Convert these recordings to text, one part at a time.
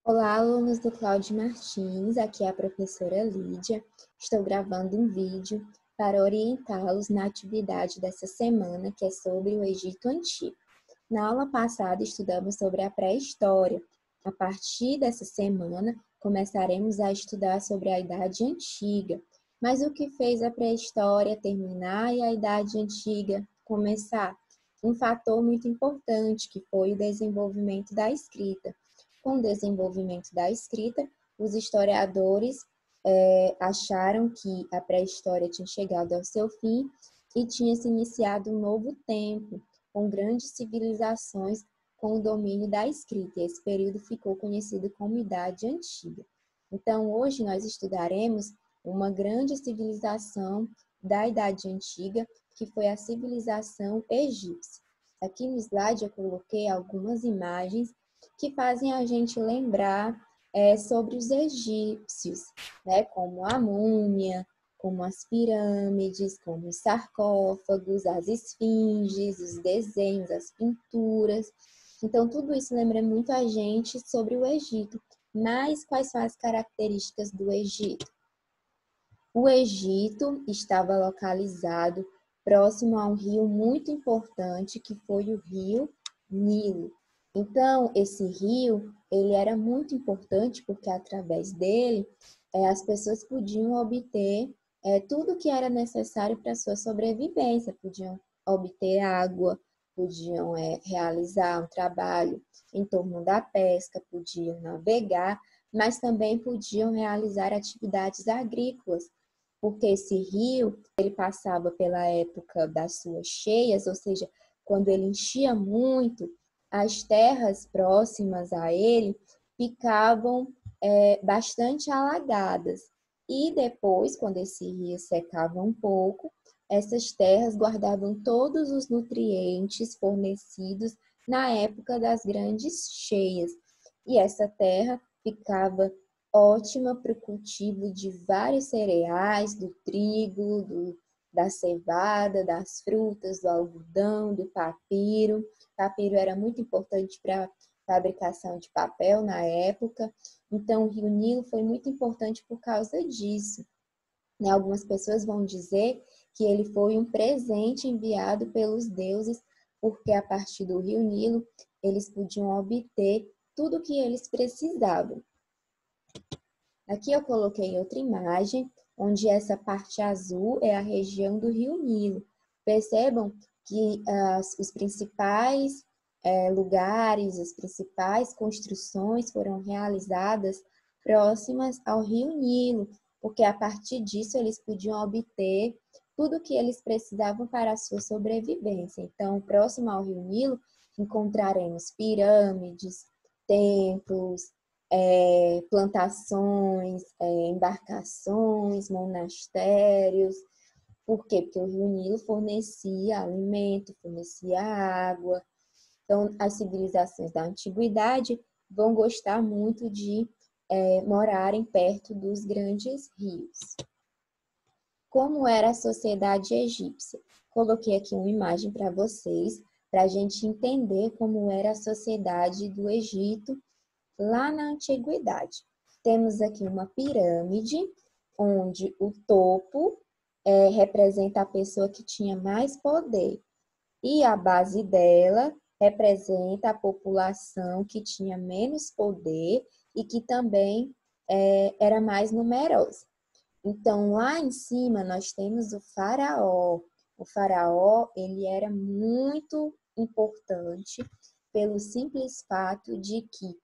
Olá, alunos do Cláudio Martins, aqui é a professora Lídia. Estou gravando um vídeo para orientá-los na atividade dessa semana, que é sobre o Egito Antigo. Na aula passada, estudamos sobre a pré-história. A partir dessa semana, começaremos a estudar sobre a Idade Antiga. Mas o que fez a pré-história terminar e a Idade Antiga começar? Um fator muito importante, que foi o desenvolvimento da escrita. Com o desenvolvimento da escrita, os historiadores acharam que a pré-história tinha chegado ao seu fim e tinha se iniciado um novo tempo, com grandes civilizações com o domínio da escrita. E esse período ficou conhecido como Idade Antiga. Então, hoje nós estudaremos uma grande civilização da Idade Antiga, que foi a civilização egípcia. Aqui no slide eu coloquei algumas imagens que fazem a gente lembrar sobre os egípcios, né? Como a múmia, como as pirâmides, como os sarcófagos, as esfinges, os desenhos, as pinturas. Então, tudo isso lembra muito a gente sobre o Egito. Mas quais são as características do Egito? O Egito estava localizado próximo a um rio muito importante, que foi o rio Nilo. Então, esse rio, ele era muito importante porque através dele as pessoas podiam obter tudo que era necessário para a sua sobrevivência, podiam obter água, podiam realizar um trabalho em torno da pesca, podiam navegar, mas também podiam realizar atividades agrícolas, porque esse rio, ele passava pela época das suas cheias, ou seja, quando ele enchia muito, as terras próximas a ele ficavam bastante alagadas. E depois, quando esse rio secava um pouco, essas terras guardavam todos os nutrientes fornecidos na época das grandes cheias. E essa terra ficava ótima para o cultivo de vários cereais, do trigo, da cevada, das frutas, do algodão, do papiro. O papiro era muito importante para a fabricação de papel na época. Então, o Rio Nilo foi muito importante por causa disso. Algumas pessoas vão dizer que ele foi um presente enviado pelos deuses, porque a partir do Rio Nilo eles podiam obter tudo o que eles precisavam. Aqui eu coloquei outra imagem, onde essa parte azul é a região do Rio Nilo. Percebam que os principais lugares, as principais construções foram realizadas próximas ao Rio Nilo, porque a partir disso eles podiam obter tudo o que eles precisavam para a sua sobrevivência. Então, próximo ao Rio Nilo, encontraremos pirâmides, templos, plantações, embarcações, monastérios. Por quê? Porque o Rio Nilo fornecia alimento, fornecia água. Então, as civilizações da antiguidade vão gostar muito de morarem perto dos grandes rios. Como era a sociedade egípcia? Coloquei aqui uma imagem para vocês, para a gente entender como era a sociedade do Egito lá na antiguidade. Temos aqui uma pirâmide, onde o topo representa a pessoa que tinha mais poder, e a base dela representa a população que tinha menos poder e que também era mais numerosa. Então, lá em cima, nós temos o faraó. O faraó, ele era muito importante pelo simples fato de que,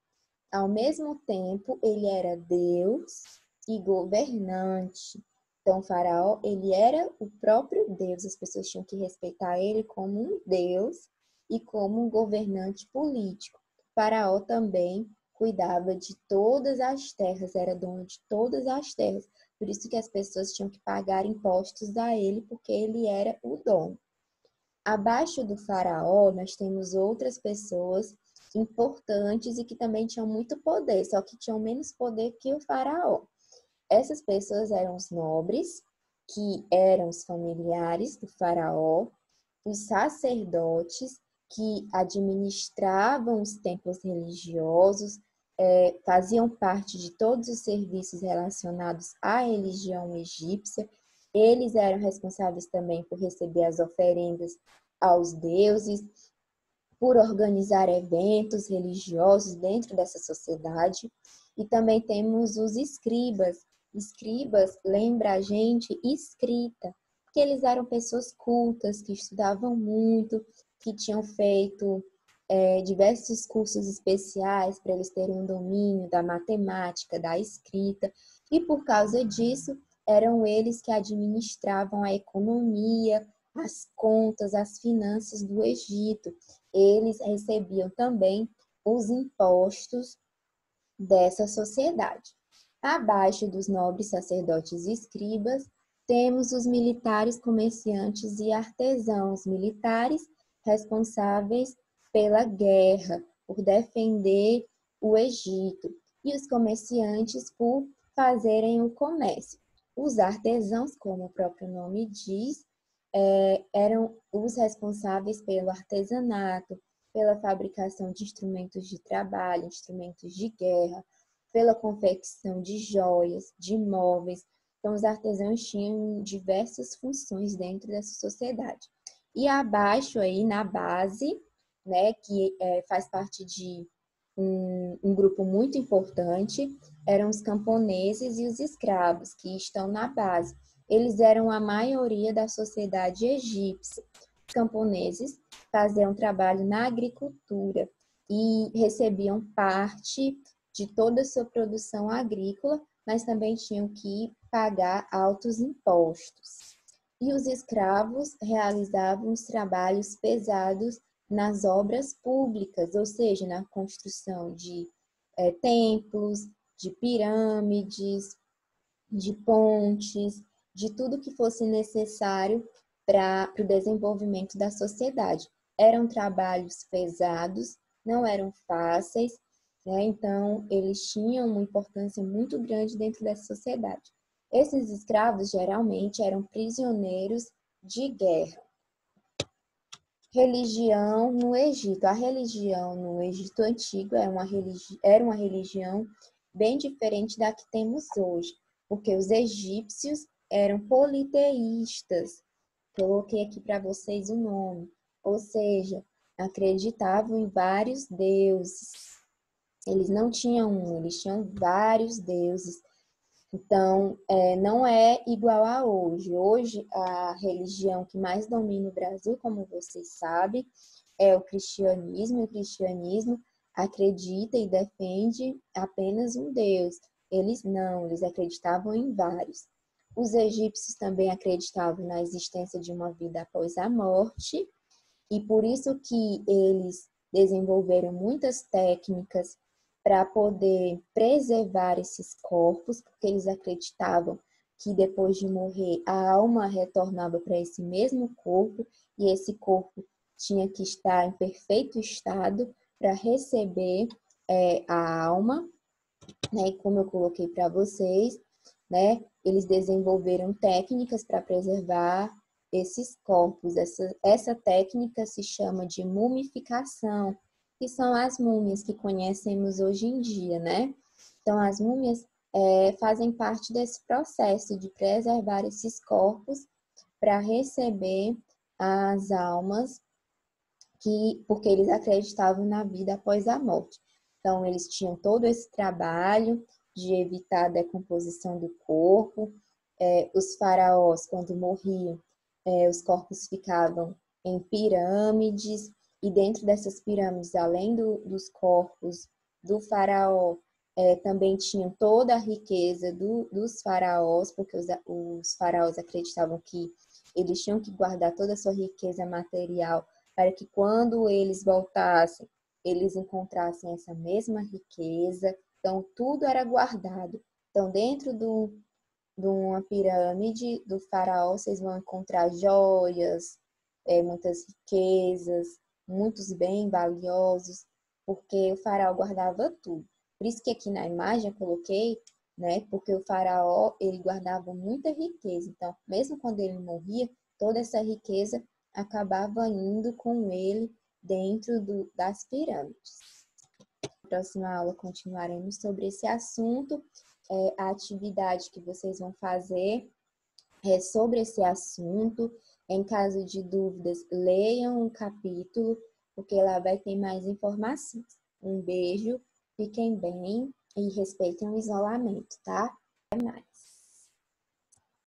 ao mesmo tempo, ele era Deus e governante. Então, o faraó, ele era o próprio Deus. As pessoas tinham que respeitar ele como um Deus e como um governante político. O faraó também cuidava de todas as terras, era dono de todas as terras. Por isso que as pessoas tinham que pagar impostos a ele, porque ele era o dono. Abaixo do faraó, nós temos outras pessoas importantes e que também tinham muito poder, só que tinham menos poder que o faraó. Essas pessoas eram os nobres, que eram os familiares do faraó, os sacerdotes, que administravam os templos religiosos, faziam parte de todos os serviços relacionados à religião egípcia. Eles eram responsáveis também por receber as oferendas aos deuses, por organizar eventos religiosos dentro dessa sociedade. E também temos os escribas. Escribas lembra a gente escrita, porque eles eram pessoas cultas, que estudavam muito, que tinham feito diversos cursos especiais para eles terem um domínio da matemática, da escrita, e por causa disso, eram eles que administravam a economia, as contas, as finanças do Egito. Eles recebiam também os impostos dessa sociedade. Abaixo dos nobres sacerdotes e escribas, temos os militares, comerciantes e artesãos militares responsáveis pela guerra, por defender o Egito, e os comerciantes por fazerem o comércio. Os artesãos, como o próprio nome diz, eram os responsáveis pelo artesanato, pela fabricação de instrumentos de trabalho, instrumentos de guerra, pela confecção de joias, de móveis. Então, os artesãos tinham diversas funções dentro dessa sociedade. E abaixo aí, na base, né, que faz parte de um grupo muito importante, eram os camponeses e os escravos, que estão na base. Eles eram a maioria da sociedade egípcia. Os camponeses faziam trabalho na agricultura e recebiam parte de toda a sua produção agrícola, mas também tinham que pagar altos impostos. E os escravos realizavam os trabalhos pesados nas obras públicas, ou seja, na construção de templos, de pirâmides, de pontes, de tudo que fosse necessário para o desenvolvimento da sociedade. Eram trabalhos pesados, não eram fáceis, né? Então eles tinham uma importância muito grande dentro dessa sociedade. Esses escravos geralmente eram prisioneiros de guerra. Religião no Egito. A religião no Egito Antigo era uma religião bem diferente da que temos hoje, porque os egípcios eram politeístas. Coloquei aqui para vocês o nome. Ou seja, acreditavam em vários deuses. Eles não tinham um, eles tinham vários deuses. Então, não é igual a hoje. Hoje, a religião que mais domina o Brasil, como vocês sabem, é o cristianismo. E o cristianismo acredita e defende apenas um Deus. Eles não, eles acreditavam em vários. Os egípcios também acreditavam na existência de uma vida após a morte, e por isso que eles desenvolveram muitas técnicas para poder preservar esses corpos, porque eles acreditavam que depois de morrer a alma retornava para esse mesmo corpo e esse corpo tinha que estar em perfeito estado para receber a alma, né? E como eu coloquei para vocês, né? Eles desenvolveram técnicas para preservar esses corpos. Essa técnica se chama de mumificação, que são as múmias que conhecemos hoje em dia, né? Então, as múmias fazem parte desse processo de preservar esses corpos para receber as almas, porque eles acreditavam na vida após a morte. Então, eles tinham todo esse trabalho de evitar a decomposição do corpo. Os faraós, quando morriam, os corpos ficavam em pirâmides, e dentro dessas pirâmides, além dos corpos do faraó, também tinham toda a riqueza dos faraós, porque os faraós acreditavam que eles tinham que guardar toda a sua riqueza material para que quando eles voltassem, eles encontrassem essa mesma riqueza. Então, tudo era guardado. Então, dentro de uma pirâmide do faraó, vocês vão encontrar joias, muitas riquezas, muitos bens valiosos, porque o faraó guardava tudo. Por isso que aqui na imagem eu coloquei, né? Porque o faraó, ele guardava muita riqueza. Então, mesmo quando ele morria, toda essa riqueza acabava indo com ele dentro das pirâmides. próxima aula continuaremos sobre esse assunto. A atividade que vocês vão fazer é sobre esse assunto. Em caso de dúvidas, leiam o capítulo, porque lá vai ter mais informações. Um beijo, fiquem bem e respeitem o isolamento, tá? Até mais.